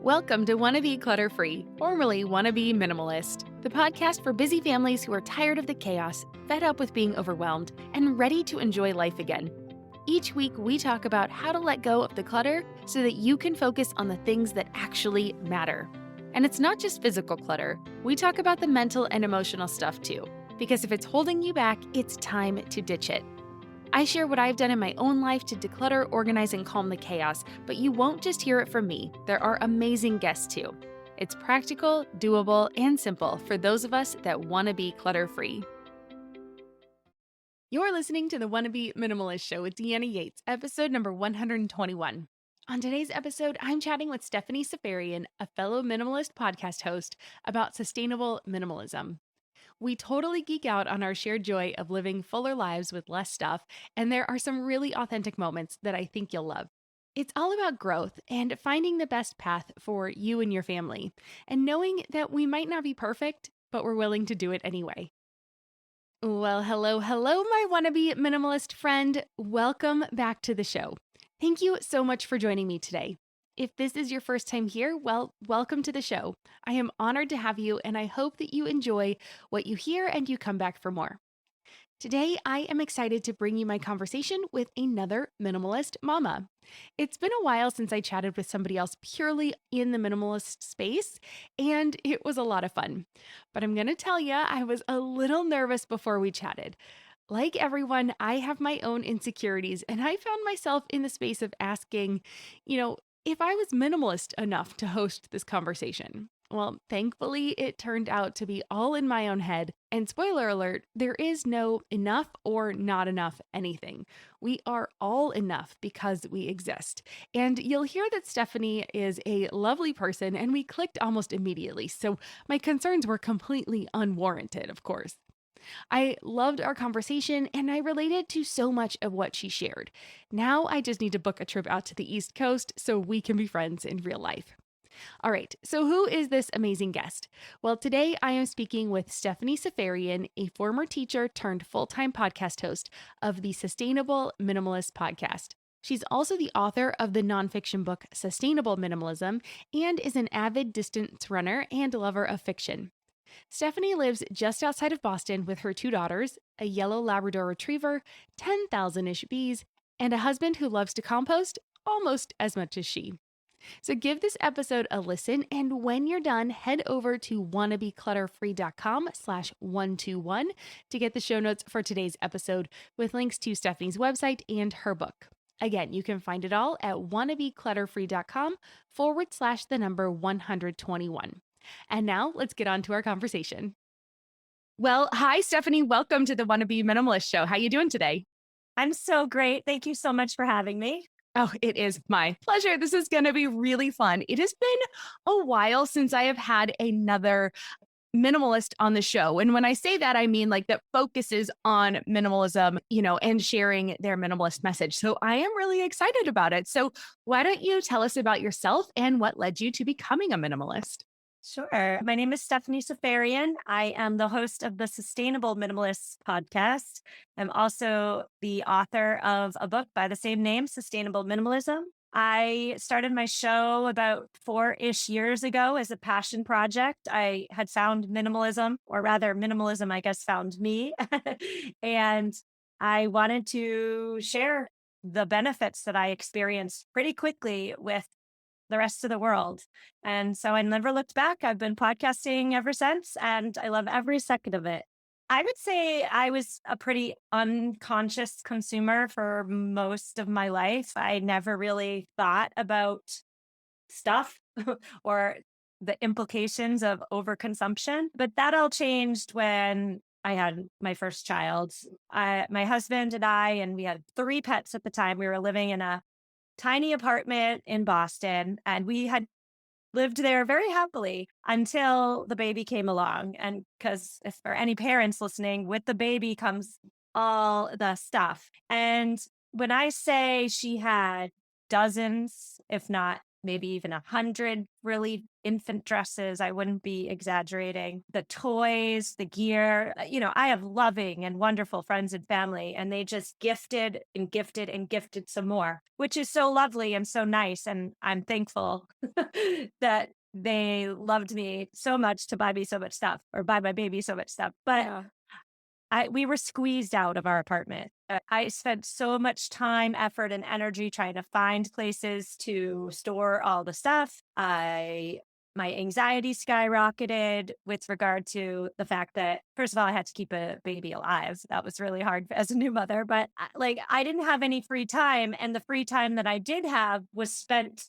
Welcome to Wanna Be Clutter-Free, formerly Wanna Be Minimalist, the podcast for busy families who are tired of the chaos, fed up with being overwhelmed, and ready to enjoy life again. Each week, we talk about how to let go of the clutter so that you can focus on the things that actually matter. And it's not just physical clutter. We talk about the mental and emotional stuff too, because if it's holding you back, it's time to ditch it. I share what I've done in my own life to declutter, organize, and calm the chaos, but you won't just hear it from me. There are amazing guests too. It's practical, doable, and simple for those of us that want to be clutter-free. You're listening to the Wanna Be Minimalist Show with Deanna Yates, episode number 121. On today's episode, I'm chatting with Stephanie Seferian, a fellow minimalist podcast host, about sustainable minimalism. We totally geek out on our shared joy of living fuller lives with less stuff, and there are some really authentic moments that I think you'll love. It's all about growth and finding the best path for you and your family, and knowing that we might not be perfect, but we're willing to do it anyway. Well, hello, my wannabe minimalist friend. Welcome back to the show. Thank you so much for joining me today. If this is your first time here, well, welcome to the show. I am honored to have you, and I hope that you enjoy what you hear and you come back for more. Today, I am excited to bring you my conversation with another minimalist mama. It's been a while since I chatted with somebody else purely in the minimalist space, and it was a lot of fun. But I'm going to tell you, I was a little nervous before we chatted. Like everyone, I have my own insecurities, and I found myself in the space of asking, if I was minimalist enough to host this conversation. Well, thankfully, it turned out to be all in my own head. And spoiler alert, there is no enough or not enough anything. We are all enough because we exist. And you'll hear that Stephanie is a lovely person, and we clicked almost immediately. So my concerns were completely unwarranted, of course. I loved our conversation and I related to so much of what she shared. Now I just need to book a trip out to the East Coast so we can be friends in real life. All right, so who is this amazing guest? Well, today I am speaking with Stephanie Seferian, a former teacher turned full-time podcast host of the Sustainable Minimalists podcast. She's also the author of the nonfiction book Sustainable Minimalism and is an avid distance runner and lover of fiction. Stephanie lives just outside of Boston with her two daughters, a yellow Labrador retriever, 10,000-ish bees, and a husband who loves to compost almost as much as she. So give this episode a listen, and when you're done, head over to wannabeclutterfree.com/121 to get the show notes for today's episode with links to Stephanie's website and her book. Again, you can find it all at wannabeclutterfree.com/121. And now let's get on to our conversation. Well, hi, Stephanie. Welcome to the Wanna Be Minimalist Show. How you doing today? I'm so great. Thank you so much for having me. Oh, it is my pleasure. This is going to be really fun. It has been a while since I have had another minimalist on the show. And when I say that, I mean like that focuses on minimalism, and sharing their minimalist message. So I am really excited about it. So why don't you tell us about yourself and what led you to becoming a minimalist? Sure. My name is Stephanie Seferian. I am the host of the Sustainable Minimalists podcast. I'm also the author of a book by the same name, Sustainable Minimalism. I started my show about 4-ish years ago as a passion project. I had found minimalism, or rather, minimalism, I guess, found me. And I wanted to share the benefits that I experienced pretty quickly with the rest of the world. And so I never looked back. I've been podcasting ever since, and I love every second of it. I would say I was a pretty unconscious consumer for most of my life. I never really thought about stuff or the implications of overconsumption. But that all changed when I had my first child. My husband and I, and we had 3 pets at the time. We were living in a tiny apartment in Boston, and we had lived there very happily until the baby came along. And because if for any parents listening, with the baby comes all the stuff. And when I say she had dozens, if not maybe even 100 really infant dresses. I wouldn't be exaggerating. The toys, the gear. I have loving and wonderful friends and family, and they just gifted and gifted and gifted some more, which is so lovely and so nice. And I'm thankful that they loved me so much to buy me so much stuff or buy my baby so much stuff. But Yeah. we were squeezed out of our apartment. I spent so much time, effort, and energy trying to find places to store all the stuff. My anxiety skyrocketed with regard to the fact that, first of all, I had to keep a baby alive. That was really hard as a new mother, but I didn't have any free time, and the free time that I did have was spent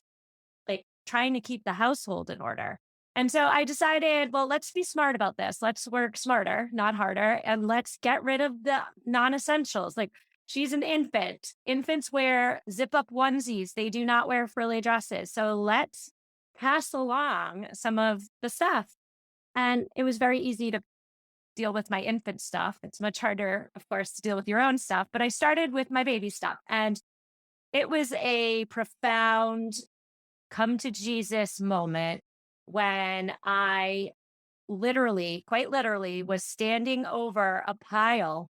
trying to keep the household in order. And so I decided, well, let's be smart about this. Let's work smarter, not harder, and let's get rid of the non-essentials. Like, she's an infant. Infants wear zip up onesies. They do not wear frilly dresses. So let's pass along some of the stuff. And it was very easy to deal with my infant stuff. It's much harder, of course, to deal with your own stuff. But I started with my baby stuff. And it was a profound come to Jesus moment when I literally, quite literally, was standing over a pile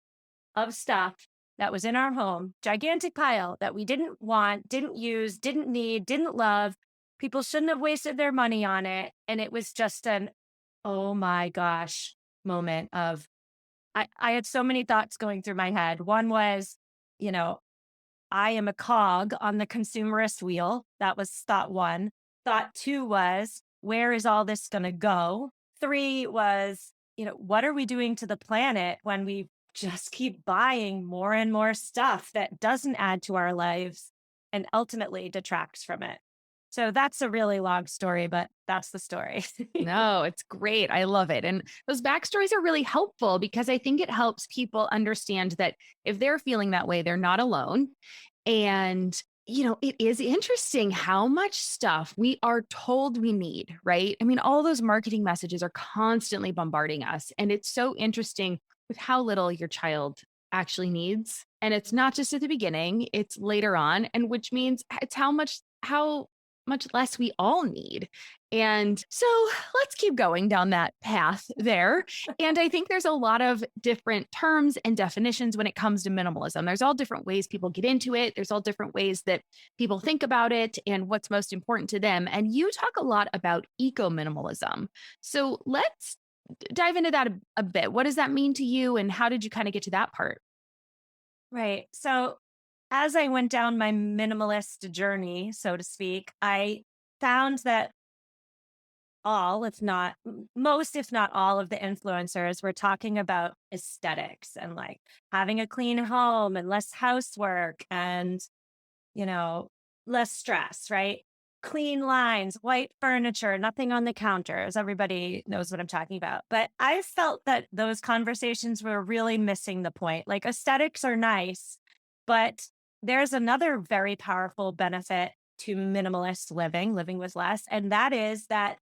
of stuff that was in our home, gigantic pile that we didn't want, didn't use, didn't need, didn't love. People shouldn't have wasted their money on it. And it was just an, oh my gosh, moment of, I had so many thoughts going through my head. One was, you know, I am a cog on the consumerist wheel. That was thought one. Thought two was, where is all this going to go? Three was, what are we doing to the planet when we just keep buying more and more stuff that doesn't add to our lives and ultimately detracts from it? So that's a really long story, but that's the story. No, it's great. I love it. And those backstories are really helpful because I think it helps people understand that if they're feeling that way, they're not alone. And, it is interesting how much stuff we are told we need, right? I mean, all those marketing messages are constantly bombarding us. And it's so interesting with how little your child actually needs. And it's not just at the beginning, it's later on. And which means it's how much less we all need. And so let's keep going down that path there. And I think there's a lot of different terms and definitions when it comes to minimalism. There's all different ways people get into it. There's all different ways that people think about it and what's most important to them. And you talk a lot about eco minimalism. So let's dive into that a bit. What does that mean to you? And how did you kind of get to that part? Right. So as I went down my minimalist journey, so to speak, I found that most, if not all of the influencers were talking about aesthetics and like having a clean home and less housework and, you know, less stress, right? Clean lines, white furniture, nothing on the counters. Everybody knows what I'm talking about. But I felt that those conversations were really missing the point. Like, aesthetics are nice, but there's another very powerful benefit to minimalist living with less. And that is that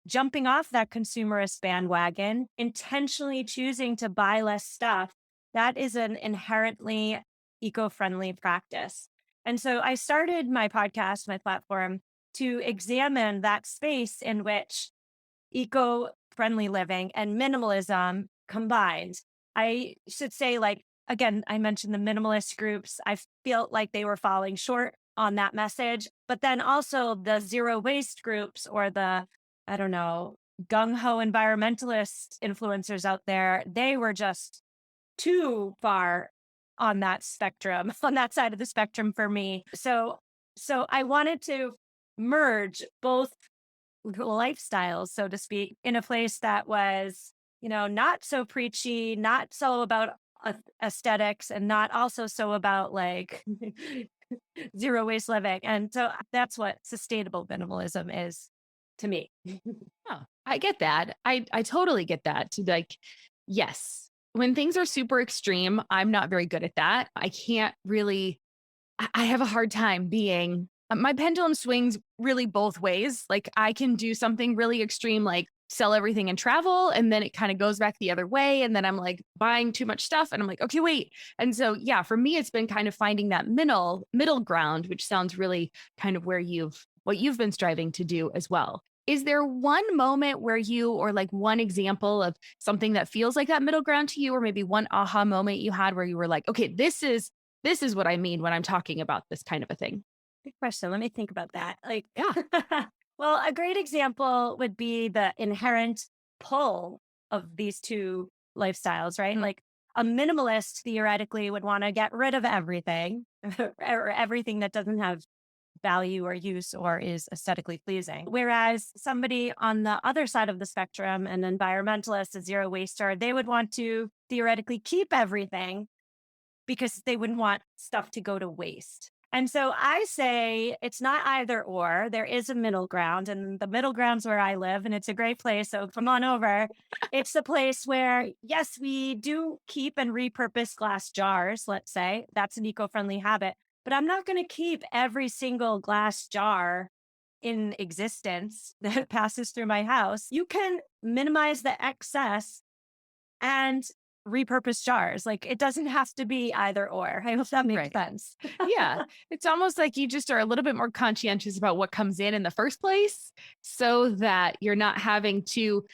jumping off that consumerist bandwagon, intentionally choosing to buy less stuff, that is an inherently eco friendly practice. And so I started my podcast, my platform, to examine that space in which eco friendly living and minimalism combined. I should say, again, I mentioned the minimalist groups. I feel like they were falling short on that message. But then also the zero waste groups or the, I don't know, gung ho environmentalist influencers out there, they were just too far on that spectrum, on that side of the spectrum for me. So I wanted to merge both lifestyles, so to speak, in a place that was, not so preachy, not so about aesthetics, and not also so about like zero waste living. And so that's what sustainable minimalism is to me. Oh, I get that. I totally get that. To like, yes, when things are super extreme, I'm not very good at that. I can't really. I have a hard time being. My pendulum swings really both ways. Like I can do something really extreme, like sell everything and travel. And then it kind of goes back the other way. And then I'm like buying too much stuff. And I'm like, okay, wait. And so, yeah, for me, it's been kind of finding that middle ground, which sounds really kind of what you've been striving to do as well. Is there one moment where or like one example of something that feels like that middle ground to you, or maybe one aha moment you had where you were like, okay, this is what I mean when I'm talking about this kind of a thing? Good question. Let me think about that. Like, Yeah. well, a great example would be the inherent pull of these two lifestyles, right? Mm, Like, a minimalist theoretically would want to get rid of everything or everything that doesn't have value or use or is aesthetically pleasing. Whereas somebody on the other side of the spectrum, an environmentalist, a zero waster, they would want to theoretically keep everything because they wouldn't want stuff to go to waste. And so I say it's not either or. There is a middle ground, and the middle ground's where I live, and it's a great place. So come on over. It's a place where, yes, we do keep and repurpose glass jars, let's say. That's an eco friendly habit. But I'm not going to keep every single glass jar in existence that passes through my house. You can minimize the excess and repurpose jars. Like, it doesn't have to be either or. I hope that makes right. sense. Yeah. It's almost like you just are a little bit more conscientious about what comes in the first place so that you're not having to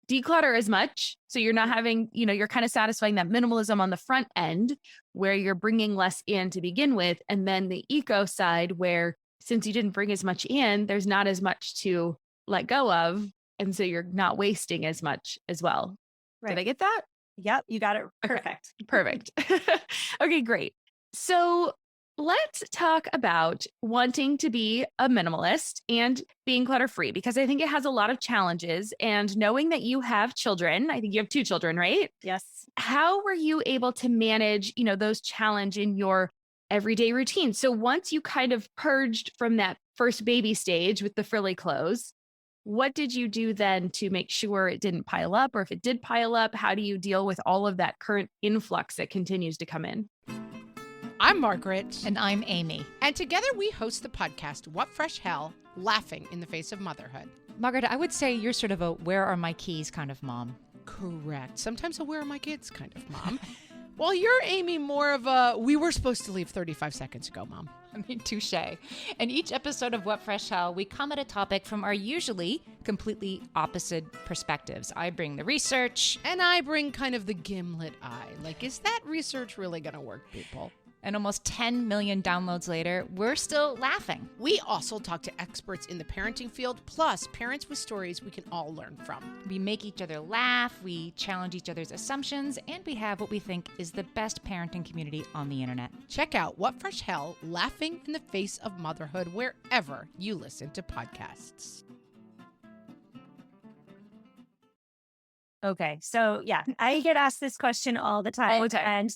declutter as much. So you're not having, you're kind of satisfying that minimalism on the front end where you're bringing less in to begin with. And then the eco side, where since you didn't bring as much in, there's not as much to let go of. And so you're not wasting as much as well. Did I Right. get that? Yep. You got it. Okay, Perfect. perfect. Okay, great. So let's talk about wanting to be a minimalist and being clutter free, because I think it has a lot of challenges. And knowing that you have children, I think you have two children, right? Yes. How were you able to manage, those challenge in your everyday routine? So once you kind of purged from that first baby stage with the frilly clothes, what did you do then to make sure it didn't pile up? Or if it did pile up, how do you deal with all of that current influx that continues to come in? I'm Margaret. And I'm Amy. And together we host the podcast, What Fresh Hell? Laughing in the Face of Motherhood. Margaret, I would say you're sort of a where are my keys kind of mom. Correct. Sometimes a where are my kids kind of mom. While you're, Amy, more of a we were supposed to leave 35 seconds ago, mom. I mean, touche. In each episode of What Fresh Hell, we come at a topic from our usually completely opposite perspectives. I bring the research. And I bring kind of the gimlet eye. Like, is that research really going to work, people? And almost 10 million downloads later, we're still laughing. We also talk to experts in the parenting field, plus parents with stories we can all learn from. We make each other laugh, we challenge each other's assumptions, and we have what we think is the best parenting community on the internet. Check out What Fresh Hell? Laughing in the Face of Motherhood wherever you listen to podcasts. Okay. So yeah, I get asked this question all the time. All the time.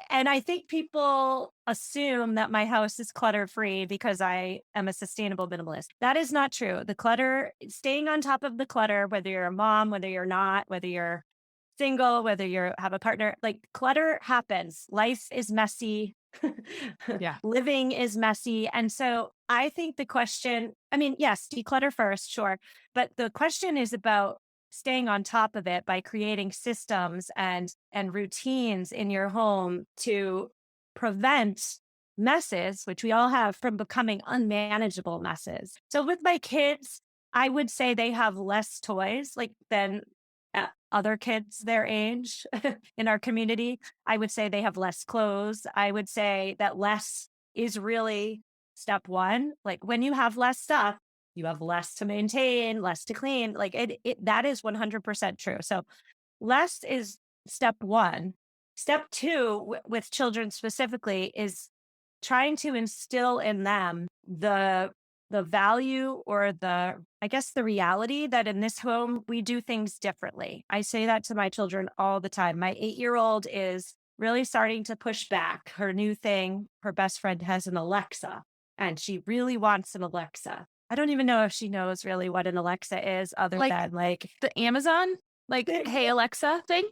And I think people assume that my house is clutter free because I am a sustainable minimalist. That is not true. The clutter, staying on top of the clutter, whether you're a mom, whether you're not, whether you're single, whether you have a partner, like, clutter happens. Life is messy. Yeah. Living is messy. And so I think the question, I mean, yes, declutter first, sure. But the question is about staying on top of it by creating systems and routines in your home to prevent messes, which we all have, from becoming unmanageable messes. So with my kids, I would say they have less toys than other kids their age in our community. I would say they have less clothes. I would say that less is really step one. Like, when you have less stuff, you have less to maintain, less to clean. Like, that is 100% true. So less is step one. Step two, with children specifically, is trying to instill in them the value, or I guess the reality that in this home we do things differently. I say that to my children all the time. My 8-year-old is really starting to push back. Her new thing, her best friend has an Alexa, and she really wants an Alexa. I don't even know if she knows really what an Alexa is, other than the Amazon, hey, Alexa thing.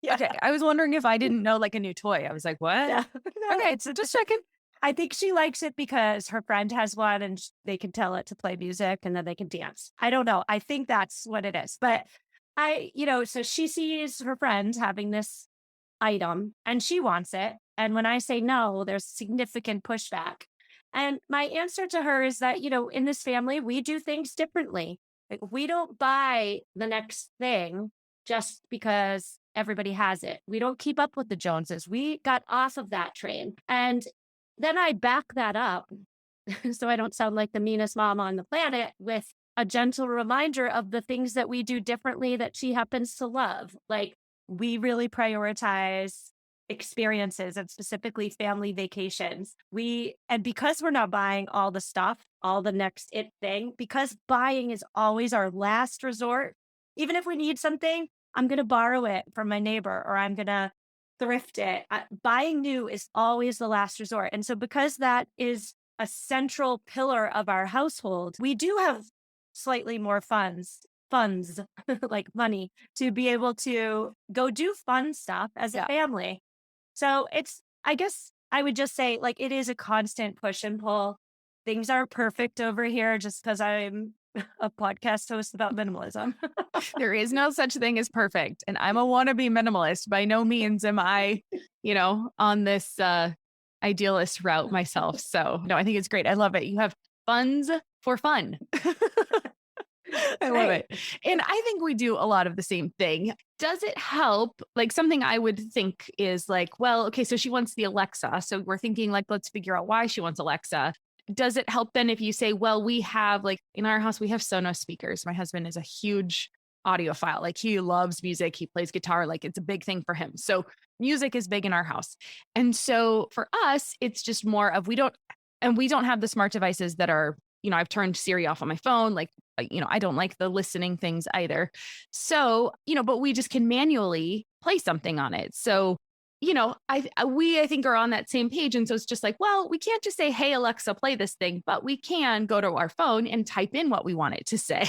Yeah. Okay. I was wondering if I didn't know, like, a new toy. I was like, what? Yeah. No, Okay. So just checking. I think she likes it because her friend has one and they can tell it to play music and then they can dance. I don't know. I think that's what it is. But so she sees her friend having this item and she wants it. And when I say no, there's significant pushback. And my answer to her is that, in this family, we do things differently. Like, we don't buy the next thing just because everybody has it. We don't keep up with the Joneses. We got off of that train. And then I back that up so I don't sound like the meanest mom on the planet with a gentle reminder of the things that we do differently that she happens to love. Like, we really prioritize experiences and specifically family vacations. And because we're not buying all the stuff, all the next it thing, because buying is always our last resort, even if we need something, I'm going to borrow it from my neighbor or I'm going to thrift it. Buying new is always the last resort. And so because that is a central pillar of our household, we do have slightly more funds like money to be able to go do fun stuff as a family. So I guess I would just say, like, it is a constant push and pull. Things aren't perfect over here just because I'm a podcast host about minimalism. There is no such thing as perfect. And I'm a wannabe minimalist. By no means am I, on this idealist route myself. So no, I think it's great. I love it. You have funds for fun. I love it. And I think we do a lot of the same thing. Does it help? Like, something I would think is like, well, okay, so she wants the Alexa. So we're thinking, like, let's figure out why she wants Alexa. Does it help then if you say, well, we have, like, in our house, we have Sonos speakers. My husband is a huge audiophile. Like, he loves music. He plays guitar. Like, it's a big thing for him. So music is big in our house. And so for us, it's just more of, we don't have the smart devices that are, I've turned Siri off on my phone. Like, I don't like the listening things either. So, but we just can manually play something on it. So, I think are on that same page. And so it's just like, well, we can't just say, hey, Alexa, play this thing, but we can go to our phone and type in what we want it to say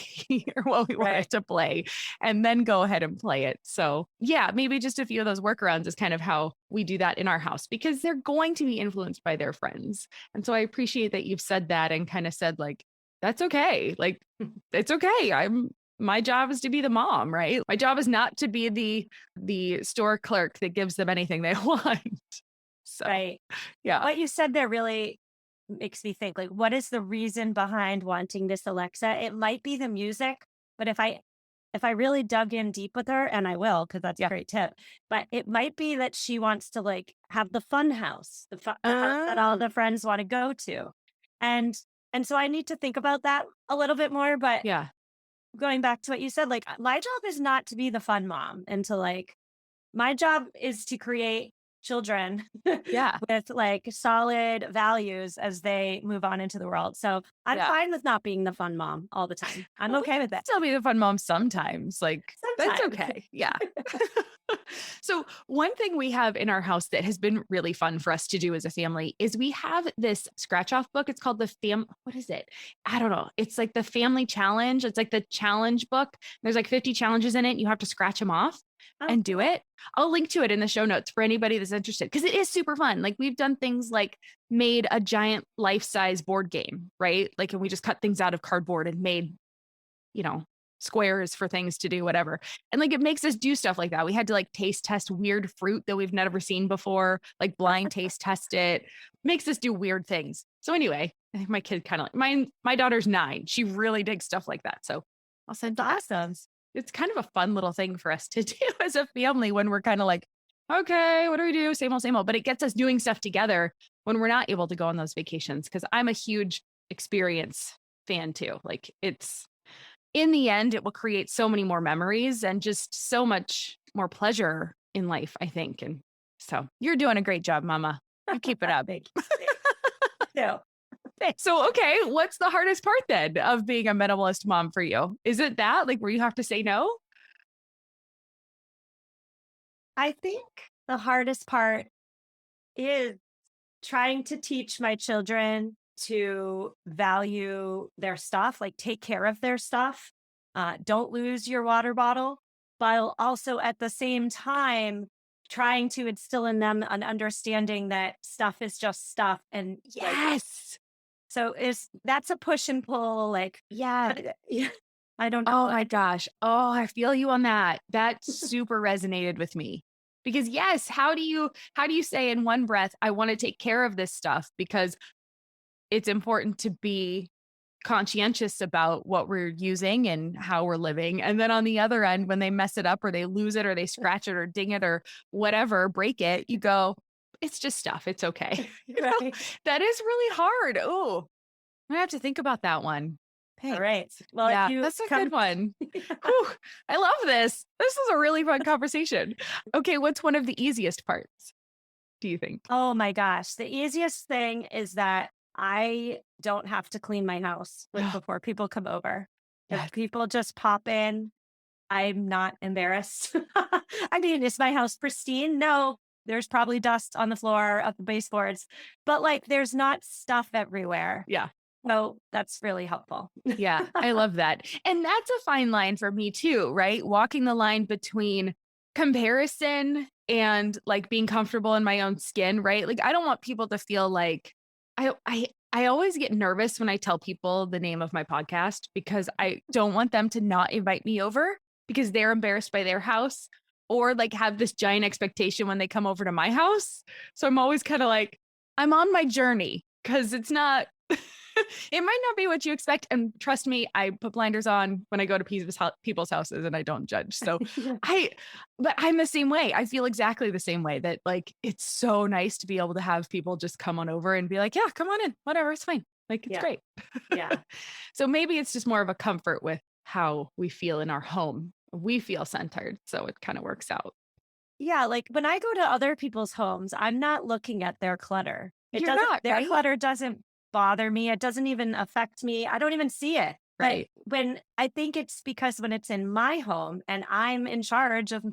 or what we want it to play and then go ahead and play it. So yeah, maybe just a few of those workarounds is kind of how we do that in our house because they're going to be influenced by their friends. And so I appreciate that you've said that and kind of said like, that's okay. Like, it's okay. My job is to be the mom, right? My job is not to be the store clerk that gives them anything they want. So, right. Yeah. What you said there really makes me think, like, what is the reason behind wanting this Alexa? It might be the music, but if I really dug in deep with her, and I will, because that's a great tip, but it might be that she wants to like have the fun house, the house that all the friends want to go to. And so I need to think about that a little bit more, but yeah. Going back to what you said, like, my job is not to be the fun mom and to like, my job is to create children Yeah. with like solid values as they move on into the world. So I'm fine with not being the fun mom all the time. I'm okay with that. Still be the fun mom sometimes. Like, that's okay. Yeah. So one thing we have in our house that has been really fun for us to do as a family is we have this scratch off book. It's called what is it? I don't know. It's like the family challenge. It's like the challenge book. There's like 50 challenges in it. You have to scratch them off and do it. I'll link to it in the show notes for anybody that's interested because it is super fun. Like we've done things like made a giant life-size board game, right? Like, and we just cut things out of cardboard and made, squares for things to do, whatever. And like, it makes us do stuff like that. We had to like taste test weird fruit that we've never seen before, like blind taste test it, makes us do weird things. So anyway, I think my kid kind of like my daughter's 9. She really digs stuff like that. So I'll send awesome. It's kind of a fun little thing for us to do as a family when we're kind of like, okay, what do we do? Same old, but it gets us doing stuff together when we're not able to go on those vacations. Cause I'm a huge experience fan too. Like in the end, it will create so many more memories and just so much more pleasure in life, I think. And so you're doing a great job, Mama. You keep it up. Thank you. No. So, okay, what's the hardest part then of being a minimalist mom for you? Is it that like where you have to say no? I think the hardest part is trying to teach my children to value their stuff, like take care of their stuff. Don't lose your water bottle, but also at the same time, trying to instill in them an understanding that stuff is just stuff. And Yes. so that's a push and pull, like, Yeah. yeah, I don't Oh know. my gosh. Oh, I feel you on that. That super resonated with me. Because yes, how do you say in one breath, I want to take care of this stuff because it's important to be conscientious about what we're using and how we're living. And then on the other end, when they mess it up or they lose it or they scratch it or ding it or whatever, break it, you go, it's just stuff. It's okay. Right. That is really hard. Oh, I have to think about that one. All Thanks. right. Well, Yeah, if you that's a come, good one. Whew, I love this. This is a really fun conversation. Okay, what's one of the easiest parts, do you think? oh my gosh, the easiest thing is that I don't have to clean my house before people come over. Yes. If people just pop in, I'm not embarrassed. I mean, is my house pristine? No, there's probably dust on the floor of the baseboards, but like there's not stuff everywhere. Yeah. So that's really helpful. Yeah, I love that. And that's a fine line for me too, right? Walking the line between comparison and like being comfortable in my own skin, right? Like I don't want people to feel like I always get nervous when I tell people the name of my podcast because I don't want them to not invite me over because they're embarrassed by their house or like have this giant expectation when they come over to my house. So I'm always kind of like I'm on my journey because it's not it might not be what you expect. And trust me, I put blinders on when I go to people's houses and I don't judge. So but I'm the same way. I feel exactly the same way that like, it's so nice to be able to have people just come on over and be like, yeah, come on in, whatever, it's fine. Like, it's Yeah. great. Yeah. So maybe it's just more of a comfort with how we feel in our home. We feel centered. So it kind of works out. Yeah. Like when I go to other people's homes, I'm not looking at their clutter. You're not, their right? clutter doesn't bother me. It doesn't even affect me. I don't even see it. Right. But when I think it's because when it's in my home and I'm in charge of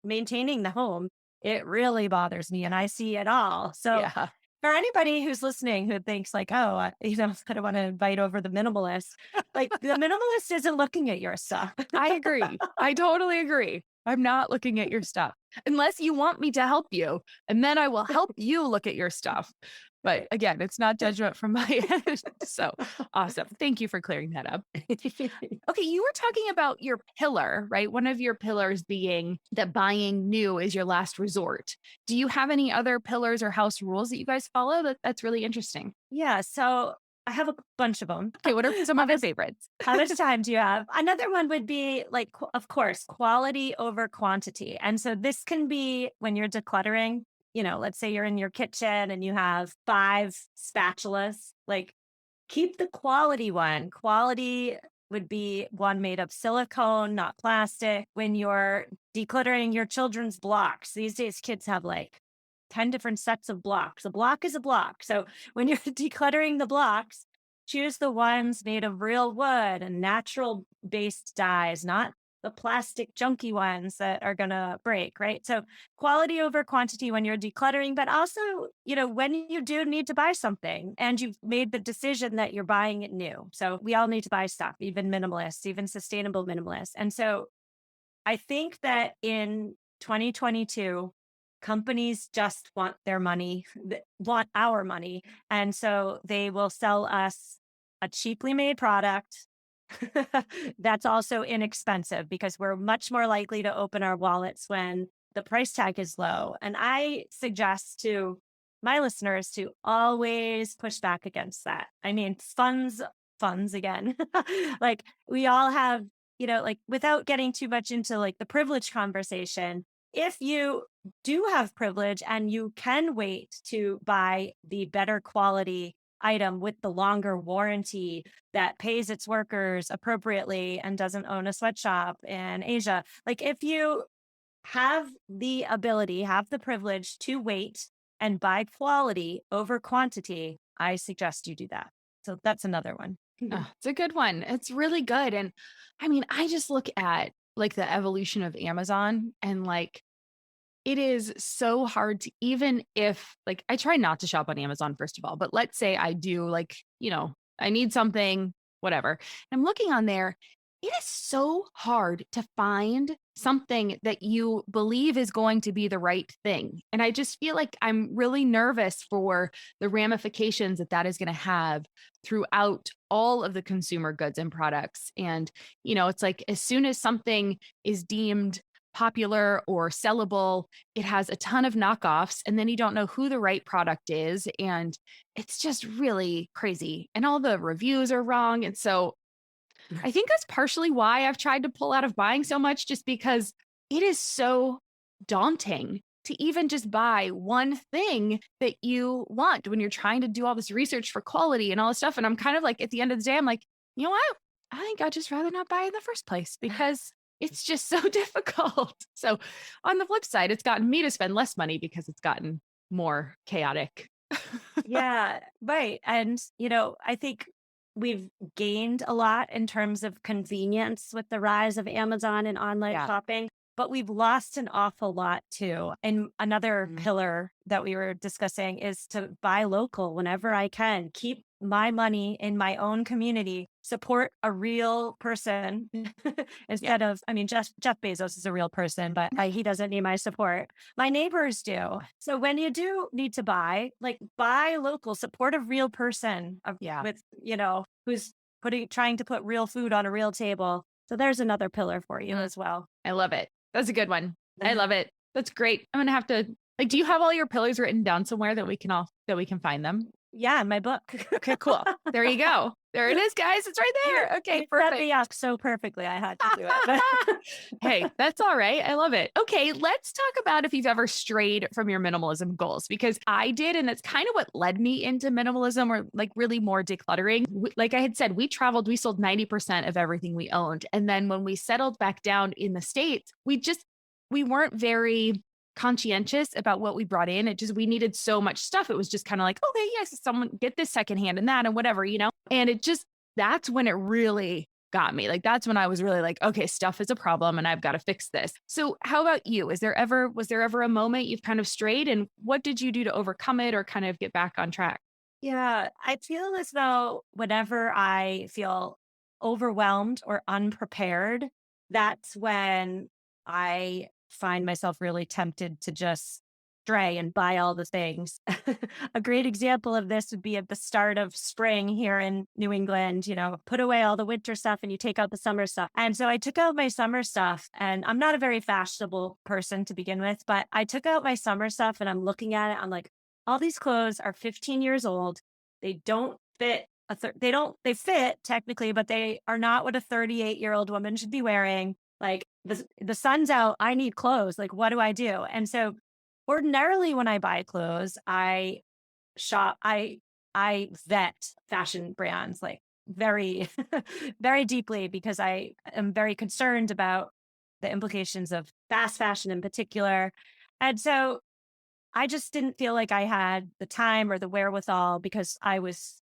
maintaining the home, it really bothers me and I see it all. So Yeah. for anybody who's listening who thinks like, oh, I don't want to invite over the minimalist, like the minimalist isn't looking at your stuff. I agree. I totally agree. I'm not looking at your stuff unless you want me to help you. And then I will help you look at your stuff. But again, it's not judgment from my end. So awesome. Thank you for clearing that up. Okay. You were talking about your pillar, right? One of your pillars being that buying new is your last resort. Do you have any other pillars or house rules that you guys follow? That's really interesting. Yeah. So I have a bunch of them. Okay. What are some of your favorites? How much time do you have? Another one would be like, of course, quality over quantity. And so this can be when you're decluttering, let's say you're in your kitchen and you have 5 spatulas, like keep the quality one. Quality would be one made of silicone, not plastic. When you're decluttering your children's blocks, these days kids have like 10 different sets of blocks. A block is a block. So when you're decluttering the blocks, choose the ones made of real wood and natural based dyes, not the plastic junky ones that are going to break, right? So quality over quantity when you're decluttering, but also, when you do need to buy something and you've made the decision that you're buying it new. So we all need to buy stuff, even minimalists, even sustainable minimalists. And so I think that in 2022, companies just want their money, want our money. And so they will sell us a cheaply made product that's also inexpensive because we're much more likely to open our wallets when the price tag is low. And I suggest to my listeners to always push back against that. I mean, funds again. Like we all have, like without getting too much into like the privilege conversation, if you do have privilege and you can wait to buy the better quality item with the longer warranty that pays its workers appropriately and doesn't own a sweatshop in Asia. Like if you have the ability, have the privilege to wait and buy quality over quantity, I suggest you do that. So that's another one. Oh, it's a good one. It's really good. And I mean, I just look at like the evolution of Amazon and like, it is so hard to, even if like, I try not to shop on Amazon, first of all, but let's say I do like, I need something, whatever. I'm looking on there. It is so hard to find something that you believe is going to be the right thing. And I just feel like I'm really nervous for the ramifications that that is going to have throughout all of the consumer goods and products. And, it's like as soon as something is deemed popular or sellable, it has a ton of knockoffs, and then you don't know who the right product is. And it's just really crazy. And all the reviews are wrong. And so I think that's partially why I've tried to pull out of buying so much, just because it is so daunting to even just buy one thing that you want when you're trying to do all this research for quality and all this stuff. And I'm kind of like, at the end of the day, I'm like, you know what? I think I'd just rather not buy in the first place because it's just so difficult. So on the flip side, it's gotten me to spend less money because it's gotten more chaotic. Yeah, right. And, I think we've gained a lot in terms of convenience with the rise of Amazon and online Yeah. shopping, but we've lost an awful lot too. And another pillar that we were discussing is to buy local whenever I can, keep my money in my own community, support a real person instead of, Jeff Bezos is a real person, but he doesn't need my support. My neighbors do. So when you do need to buy, like buy local, support a real person Yeah. with, who's trying to put real food on a real table. So there's another pillar for you as well. I love it. That's a good one. I love it. That's great. I'm gonna have to do you have all your pillars written down somewhere that we can find them? Yeah, in my book. Okay, cool. There you go. There it is, guys. It's right there. Okay, You set perfect. me up so perfectly. I had to do it. Hey, that's all right. I love it. Okay, let's talk about if you've ever strayed from your minimalism goals, because I did, and that's kind of what led me into minimalism, or like really more decluttering. Like I had said, we traveled, we sold 90% of everything we owned. And then when we settled back down in the States, we weren't very conscientious about what we brought in. We needed so much stuff. It was just kind of like, okay, yes, someone get this secondhand and that and whatever, and that's when it really got me. Like, that's when I was really like, okay, stuff is a problem and I've got to fix this. So how about you? Was there ever a moment you've kind of strayed, and what did you do to overcome it or kind of get back on track? Yeah, I feel as though whenever I feel overwhelmed or unprepared, that's when I find myself really tempted to just stray and buy all the things. A great example of this would be at the start of spring here in New England, put away all the winter stuff and you take out the summer stuff. And so I took out my summer stuff, and I'm not a very fashionable person to begin with, but I took out my summer stuff and I'm looking at it. I'm like, all these clothes are 15 years old. They don't fit. They fit technically, but they are not what a 38-year-old woman should be wearing. Like the sun's out. I need clothes. Like, what do I do? And so ordinarily when I buy clothes, I shop, I vet fashion brands like very, very deeply, because I am very concerned about the implications of fast fashion in particular. And so I just didn't feel like I had the time or the wherewithal, because I was,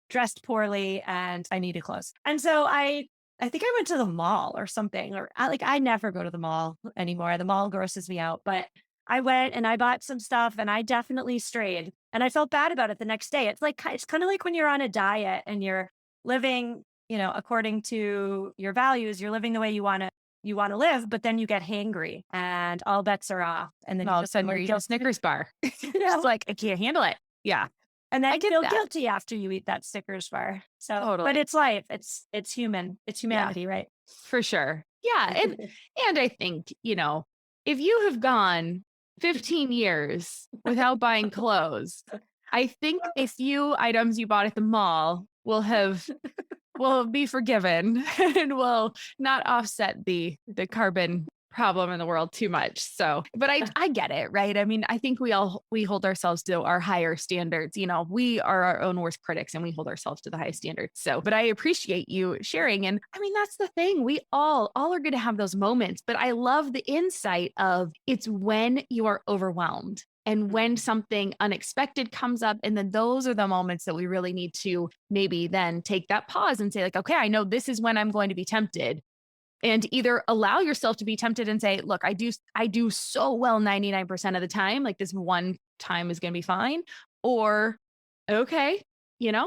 dressed poorly and I needed clothes. And so I think I went to the mall or something, or I never go to the mall anymore. The mall grosses me out, but I went and I bought some stuff and I definitely strayed, and I felt bad about it the next day. It's kind of like when you're on a diet and you're living, according to your values, you're living the way you want to live, but then you get hangry and all bets are off. And then All of a sudden you're eating a Snickers bar. It's like, I can't handle it. Yeah. and then I you get feel that. guilty after you eat that Snickers bar. So, Totally. but it's life. It's human. It's humanity, right? For sure. Yeah. And I think, if you have gone 15 years without buying clothes, I think a few items you bought at the mall will be forgiven and will not offset the carbon problem in the world too much. So, but I get it, right? I mean, I think we hold ourselves to our higher standards. We are our own worst critics and we hold ourselves to the highest standards. So, but I appreciate you sharing. And I mean, that's the thing. We all are going to have those moments, but I love the insight of it's when you are overwhelmed and when something unexpected comes up. And then those are the moments that we really need to maybe then take that pause and say, like, okay, I know this is when I'm going to be tempted. And either allow yourself to be tempted and say, look, I do so well 99% of the time, like this one time is going to be fine. Or, okay, Yeah.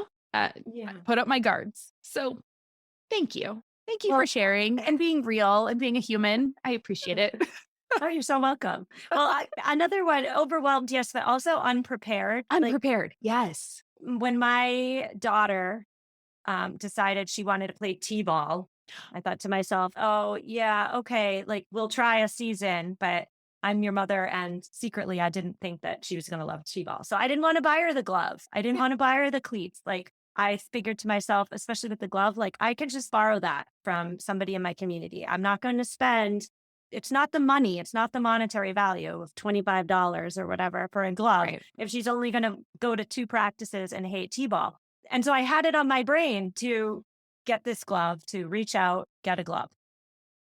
put up my guards. So thank you. Thank you Well, for sharing and being real and being a human. I appreciate it. oh, you're so welcome. Well, another one, overwhelmed, yes, but also unprepared. Like Unprepared. Yes. when my daughter decided she wanted to play t-ball, I thought to myself, oh, yeah, okay, like we'll try a season, but I'm your mother. And secretly, I didn't think that she was going to love t-ball. So I didn't want to buy her the glove. I didn't want to buy her the cleats. Like I figured to myself, especially with the glove, like I can just borrow that from somebody in my community. I'm not going to spend, it's not the money, it's not the monetary value of $25 or whatever for a glove. Right. If she's only going to go to 2 practices and hate t-ball. And so I had it on my brain to get this glove, to reach out, get a glove,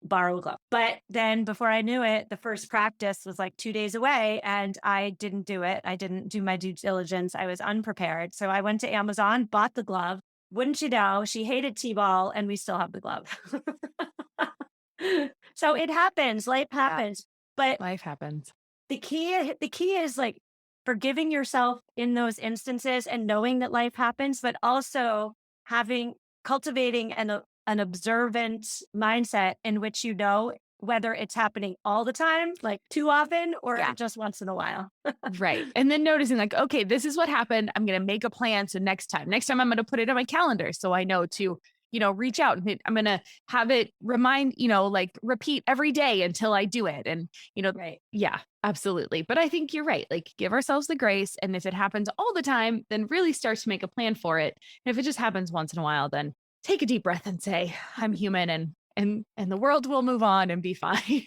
borrow a glove. But then before I knew it, the first practice was like 2 days away and I didn't do it. I didn't do my due diligence. I was unprepared. So I went to Amazon, bought the glove. Wouldn't you know, she hated t-ball and we still have the glove. So it happens, life happens. But Life happens. the key is like forgiving yourself in those instances and knowing that life happens, but also cultivating an observant mindset in which you know whether it's happening all the time, like too often, or Yeah. just once in a while. Right. And then noticing like, okay, this is what happened. I'm going to make a plan. So next time I'm going to put it on my calendar. So I know to, reach out and I'm going to have it remind, like repeat every day until I do it. And, Right. yeah, absolutely. But I think you're right. Like give ourselves the grace. And if it happens all the time, then really start to make a plan for it. And if it just happens once in a while, then take a deep breath and say, I'm human and the world will move on and be fine.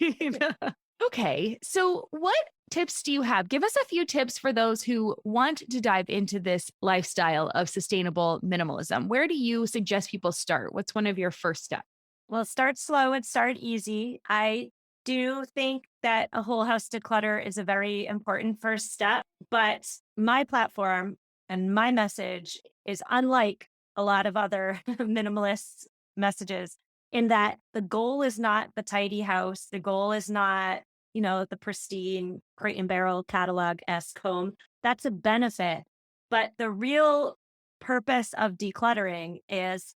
Okay. So what tips do you have? Give us a few tips for those who want to dive into this lifestyle of sustainable minimalism. Where do you suggest people start? What's one of your first steps? Well, start slow and start easy. I do think that a whole house declutter is a very important first step, but my platform and my message is unlike a lot of other minimalist messages in that the goal is not the tidy house. The goal is not, the pristine Crate and Barrel catalog-esque home. That's a benefit. But the real purpose of decluttering is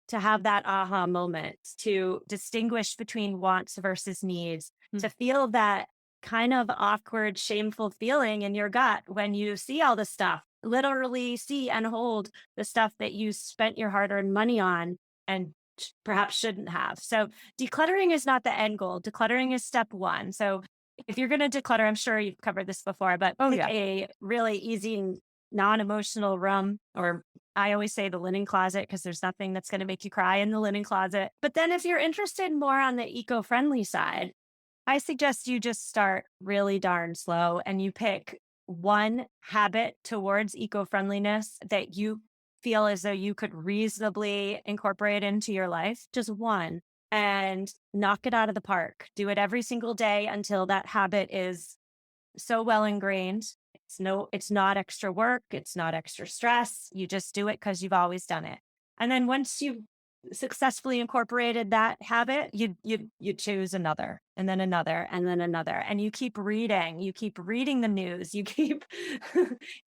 to have that aha moment, to distinguish between wants versus needs, to feel that kind of awkward, shameful feeling in your gut when you see all the stuff, literally see and hold the stuff that you spent your hard-earned money on and perhaps shouldn't have. So decluttering is not the end goal. Decluttering is step one. So if you're going to declutter, I'm sure you've covered this before, but pick a really easy, non-emotional room, or I always say the linen closet because there's nothing that's going to make you cry in the linen closet. But then if you're interested more on the eco-friendly side, I suggest you just start really darn slow and you pick one habit towards eco-friendliness that you feel as though you could reasonably incorporate into your life, just one, and knock it out of the park. Do it every single day until that habit is so well ingrained. It's not extra work. It's not extra stress. You just do it because you've always done it. And then once you've successfully incorporated that habit, you choose another and then another and then another. And you keep reading the news, you keep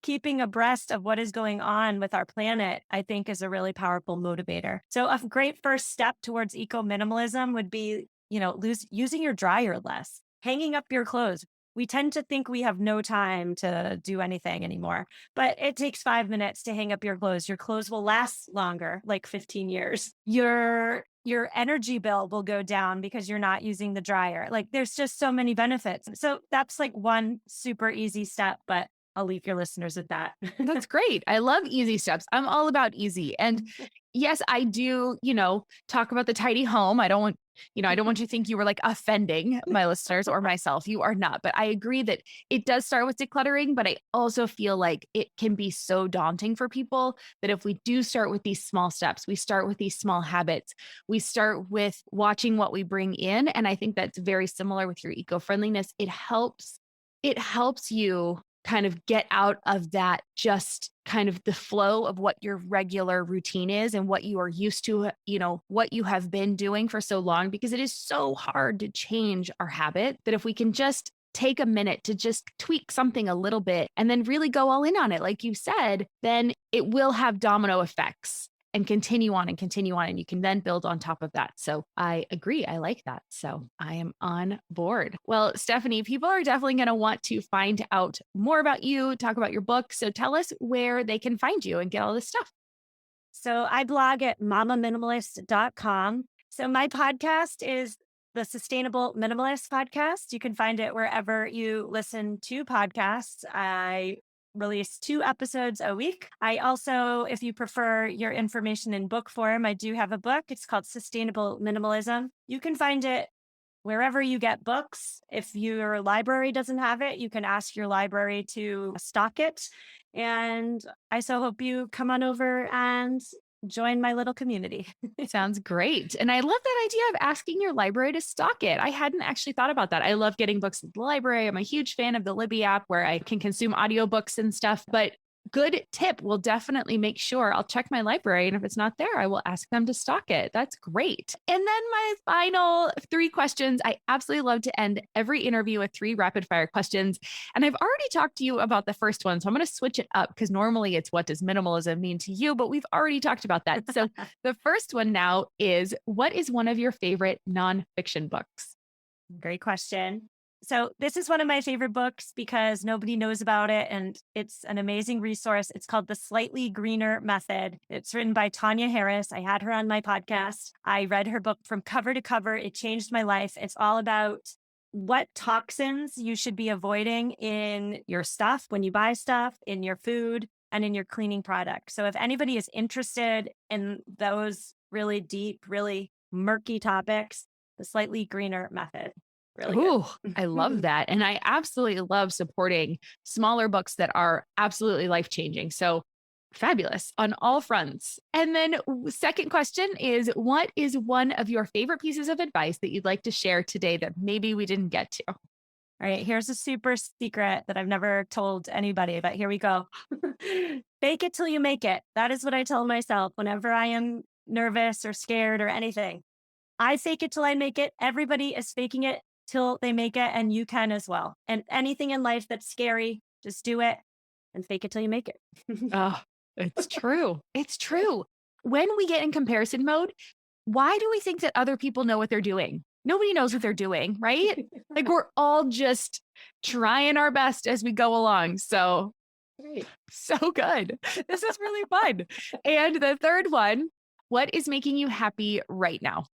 keeping abreast of what is going on with our planet, I think is a really powerful motivator. So a great first step towards eco minimalism would be, using your dryer less, hanging up your clothes. We tend to think we have no time to do anything anymore, but it takes 5 minutes to hang up your clothes. Your clothes will last longer, like 15 years. Your energy bill will go down because you're not using the dryer. Like there's just so many benefits. So that's like one super easy step, but I'll leave your listeners with that. That's great. I love easy steps. I'm all about easy. And yes, I do, talk about the tidy home. I don't want you to think you were like offending my listeners or myself. You are not. But I agree that it does start with decluttering, but I also feel like it can be so daunting for people that if we do start with these small steps, we start with these small habits, we start with watching what we bring in. And I think that's very similar with your eco-friendliness. It helps you kind of get out of that, just kind of the flow of what your regular routine is and what you are used to, what you have been doing for so long, because it is so hard to change our habit that if we can just take a minute to just tweak something a little bit and then really go all in on it, like you said, then it will have domino effects. and continue on and continue on. And you can then build on top of that. So I agree. I like that. So I am on board. Well, Stephanie, people are definitely going to want to find out more about you, talk about your book. So tell us where they can find you and get all this stuff. So I blog at mamaminimalist.com. So my podcast is the Sustainable Minimalist podcast. You can find it wherever you listen to podcasts. I release 2 episodes a week. I also, if you prefer your information in book form, I do have a book. It's called Sustainable Minimalism. You can find it wherever you get books. If your library doesn't have it, you can ask your library to stock it. And I so hope you come on over and join my little community. Sounds great. And I love that idea of asking your library to stock it. I hadn't actually thought about that. I love getting books at the library. I'm a huge fan of the Libby app where I can consume audiobooks and stuff, but good tip. We'll definitely make sure I'll check my library. And if it's not there, I will ask them to stock it. That's great. And then my final 3 questions. I absolutely love to end every interview with 3 rapid fire questions. And I've already talked to you about the first one. So I'm going to switch it up because normally it's what does minimalism mean to you? But we've already talked about that. So the first one now is, what is one of your favorite nonfiction books? Great question. So this is one of my favorite books because nobody knows about it, and it's an amazing resource. It's called The Slightly Greener Method. It's written by Tanya Harris. I had her on my podcast. I read her book from cover to cover. It changed my life. It's all about what toxins you should be avoiding in your stuff, when you buy stuff, in your food, and in your cleaning product. So if anybody is interested in those really deep, really murky topics, The Slightly Greener Method. Really Ooh, good. I love that. And I absolutely love supporting smaller books that are absolutely life-changing. So fabulous on all fronts. And then second question is, what is one of your favorite pieces of advice that you'd like to share today that maybe we didn't get to? All right, here's a super secret that I've never told anybody, but here we go. Fake it till you make it. That is what I tell myself whenever I am nervous or scared or anything. I fake it till I make it. Everybody is faking it till they make it, and you can as well. And anything in life that's scary, just do it and fake it till you make it. Oh, it's true. It's true. When we get in comparison mode, why do we think that other people know what they're doing? Nobody knows what they're doing, right? Like we're all just trying our best as we go along. So, so good. This is really fun. And the third one, what is making you happy right now?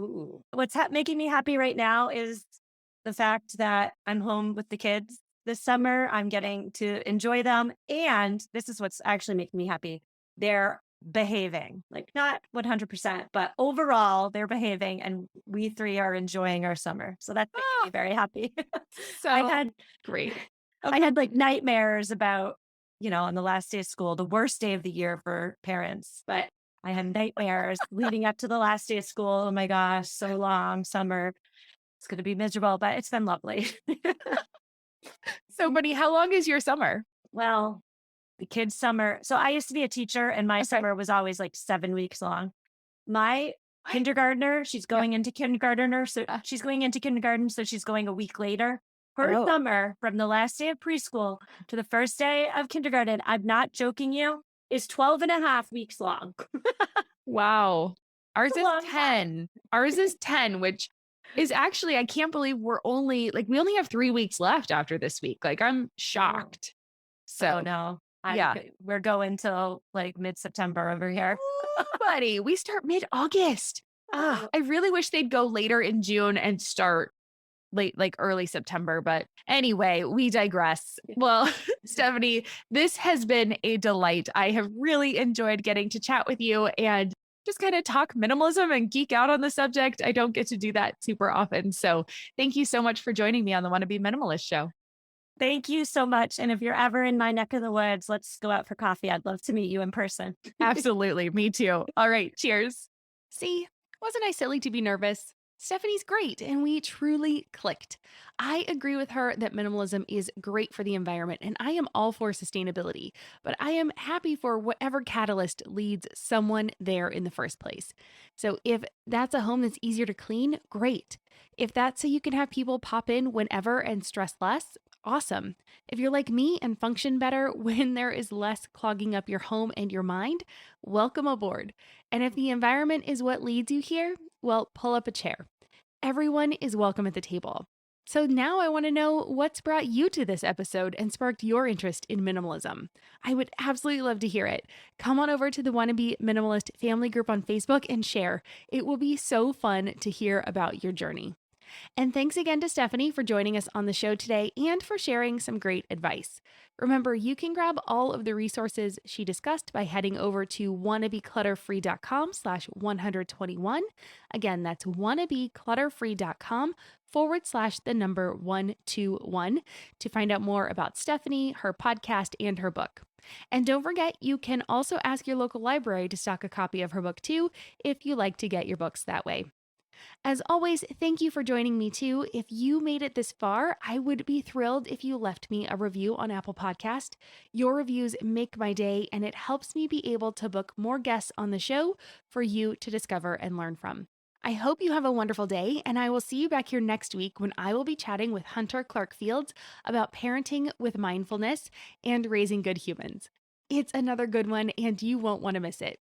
Ooh. What's making me happy right now is the fact that I'm home with the kids this summer. I'm getting to enjoy them. And this is what's actually making me happy. They're behaving, like not 100%, but overall they're behaving, and we 3 are enjoying our summer. So that's making me very happy. So I had great. I had like nightmares about, on the last day of school, the worst day of the year for parents, but I had nightmares leading up to the last day of school. Oh my gosh, so long, summer. It's going to be miserable, but it's been lovely. So, buddy, how long is your summer? Well, the kids' summer. So I used to be a teacher, and my summer was always like 7 weeks long. My kindergartner, she's going into kindergartner. So she's going into kindergarten. So she's going a week later. Her summer from the last day of preschool to the first day of kindergarten, I'm not joking you, is 12 and a half weeks long. Wow. Ours is long 10. Ours is 10, which is actually, I can't believe we only have 3 weeks left after this week. Like I'm shocked. So no. Yeah. We're going till like mid-September over here. Ooh, buddy, we start mid-August. I really wish they'd go later in June and start late, like early September. But anyway, we digress. Well, Stephanie, this has been a delight. I have really enjoyed getting to chat with you and just kind of talk minimalism and geek out on the subject. I don't get to do that super often. So thank you so much for joining me on the Wanna Be Minimalist show. Thank you so much. And if you're ever in my neck of the woods, let's go out for coffee. I'd love to meet you in person. Absolutely. Me too. All right. Cheers. See, wasn't I silly to be nervous? Stephanie's great, and we truly clicked. I agree with her that minimalism is great for the environment, and I am all for sustainability, but I am happy for whatever catalyst leads someone there in the first place. So if that's a home that's easier to clean, great. If that's so you can have people pop in whenever and stress less, awesome. If you're like me and function better when there is less clogging up your home and your mind, welcome aboard. And if the environment is what leads you here, well, pull up a chair. Everyone is welcome at the table. So now I want to know what's brought you to this episode and sparked your interest in minimalism. I would absolutely love to hear it. Come on over to the Wannabe Minimalist family group on Facebook and share. It will be so fun to hear about your journey. And thanks again to Stephanie for joining us on the show today and for sharing some great advice. Remember, you can grab all of the resources she discussed by heading over to wannabeclutterfree.com/121. Again, that's wannabeclutterfree.com/121 to find out more about Stephanie, her podcast, and her book. And don't forget, you can also ask your local library to stock a copy of her book too, if you like to get your books that way. As always, thank you for joining me too. If you made it this far, I would be thrilled if you left me a review on Apple Podcast. Your reviews make my day, and it helps me be able to book more guests on the show for you to discover and learn from. I hope you have a wonderful day, and I will see you back here next week when I will be chatting with Hunter Clark-Fields about parenting with mindfulness and raising good humans. It's another good one, and you won't want to miss it.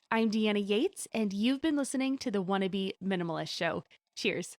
I'm Deanna Yates, and you've been listening to the Wannabe Minimalist Show. Cheers.